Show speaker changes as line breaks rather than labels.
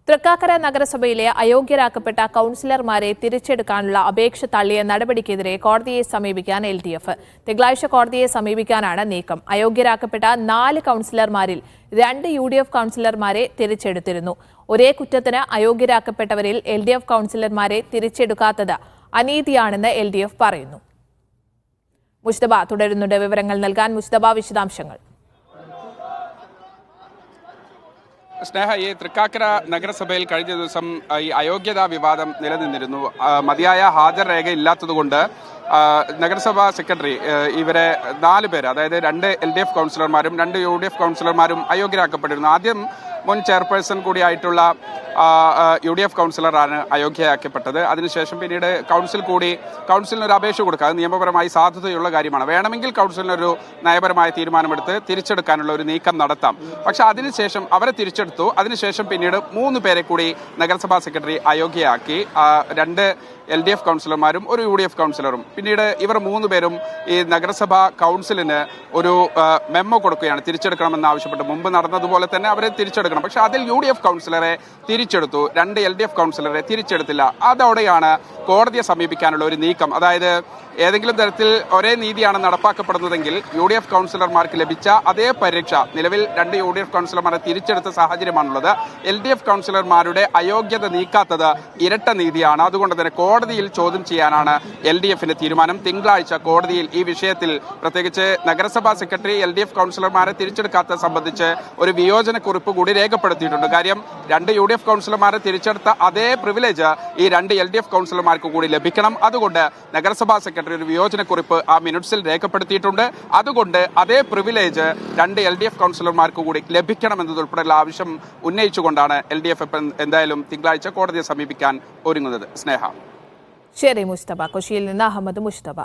തൃക്കാക്കര നഗരസഭയിലെ അയോഗ്യരാക്കപ്പെട്ട കൌൺസിലർമാരെ തിരിച്ചെടുക്കാനുള്ള അപേക്ഷ തള്ളിയ നടപടിക്കെതിരെ കോടതിയെ സമീപിക്കാൻ LDF. തിങ്കളാഴ്ച കോടതിയെ സമീപിക്കാനാണ് നീക്കം. അയോഗ്യരാക്കപ്പെട്ട 4 കൌൺസിലർമാരിൽ 2 UDF കൌൺസിലർമാരെ തിരിച്ചെടുത്തിരുന്നു. ഒരേ കുറ്റത്തിന് അയോഗ്യരാക്കപ്പെട്ടവരിൽ LDF കൌൺസിലർമാരെ തിരിച്ചെടുക്കാത്തത് അനീതിയാണെന്ന് LDF പറയുന്നു. മുസ്തബ തുടരുന്നുണ്ട്. വിവരങ്ങൾ നൽകാൻ മുസ്തബ, വിശദാംശങ്ങൾ.
സ്നേഹ, ഈ തൃക്കാക്കര നഗരസഭയിൽ കഴിഞ്ഞ ദിവസം ഈ അയോഗ്യതാ വിവാദം നിലനിന്നിരുന്നു. മതിയായ ഹാജർ രേഖ ഇല്ലാത്തതുകൊണ്ട് നഗരസഭാ സെക്രട്ടറി ഇവരെ 4 പേര്, അതായത് 2 LDF കൗൺസിലർമാരും 2 UDF കൗൺസിലർമാരും അയോഗ്യരാക്കപ്പെട്ടിരുന്നു. ആദ്യം മുൻ ചെയർപേഴ്സൺ കൂടിയായിട്ടുള്ള UDF കൗൺസിലറാണ് അയോഗ്യയാക്കപ്പെട്ടത്. അതിനുശേഷം പിന്നീട് കൗൺസിലിനൊരു അപേക്ഷ കൊടുക്കുക. അത് നിയമപരമായി സാധുതയുള്ള കാര്യമാണ്. വേണമെങ്കിൽ കൗൺസിലിനൊരു നയപരമായ തീരുമാനമെടുത്ത് തിരിച്ചെടുക്കാനുള്ള ഒരു നീക്കം നടത്താം. പക്ഷെ അതിനുശേഷം അവരെ തിരിച്ചെടുത്തു. അതിനുശേഷം പിന്നീട് 3 പേരെ കൂടി നഗരസഭാ സെക്രട്ടറി അയോഗ്യയാക്കി. 2 LDF കൗൺസിലർമാരും 1 UDF കൗൺസിലറും. പിന്നീട് ഇവർ 3 പേരും ഈ നഗരസഭാ കൗൺസിലിന് ഒരു മെമ്മോ കൊടുക്കുകയാണ്, തിരിച്ചെടുക്കണമെന്ന് ആവശ്യപ്പെട്ട്. മുമ്പ് നടന്നതുപോലെ തന്നെ അവരെ തിരിച്ചെടുക്കണം. പക്ഷെ അതിൽ UDF കൗൺസിലറെ തിരിച്ചെടുത്തു, 2 LDF കൗൺസിലറെ തിരിച്ചെടുത്തില്ല. അതോടെയാണ് കോടതിയെ സമീപിക്കാനുള്ള ഒരു നീക്കം. അതായത് ഏതെങ്കിലും തരത്തിൽ ഒരേ നീതിയാണ് നടപ്പാക്കപ്പെടുന്നതെങ്കിൽ UDF കൗൺസിലർമാർക്ക് ലഭിച്ച അതേ പരിരക്ഷ നിലവിൽ 2 UDF കൗൺസിലർമാരെ തിരിച്ചെടുത്ത സാഹചര്യമാണുള്ളത്. LDF കൗൺസിലർമാരുടെ അയോഗ്യത നീക്കാത്തത് ഇരട്ട നീതിയാണ്. അതുകൊണ്ട് തന്നെ കോടതിയിൽ ചോദ്യം ചെയ്യാനാണ് LDFന്റെ തീരുമാനം. തിങ്കളാഴ്ച കോടതിയിൽ ഈ വിഷയത്തിൽ, പ്രത്യേകിച്ച് നഗരസഭാ സെക്രട്ടറി LDF കൗൺസിലർമാരെ തിരിച്ചെടുക്കാത്തത് സംബന്ധിച്ച് ഒരു വിയോജനക്കുറിപ്പ് കൂടി രേഖപ്പെടുത്തിയിട്ടുണ്ട്. കാര്യം 2 UDF കൗൺസിലർമാരെ തിരിച്ചെടുത്ത അതേ പ്രിവിലേജ് ഈ 2 LDF കൗൺസിലർമാർക്ക് കൂടി ലഭിക്കണം. അതുകൊണ്ട് നഗരസഭാ സെക്രട്ടറി ഒരു വിയോജനക്കുറിപ്പ് ആ മിനിറ്റ്സിൽ രേഖപ്പെടുത്തിയിട്ടുണ്ട്. അതുകൊണ്ട് അതേ പ്രിവിലേജ് 2 LDF കൗൺസിലർമാർക്ക് കൂടി ലഭിക്കണമെന്നതുൾപ്പെടെയുള്ള ആവശ്യം ഉന്നയിച്ചുകൊണ്ടാണ് LDF എന്തായാലും തിങ്കളാഴ്ച കോടതിയെ സമീപിക്കാൻ ഒരുങ്ങുന്നത്. സ്നേഹ.
ശരി മുസ്തബ. കൊച്ചിയിൽ നിന്ന് അഹമ്മദ് മുസ്തബ.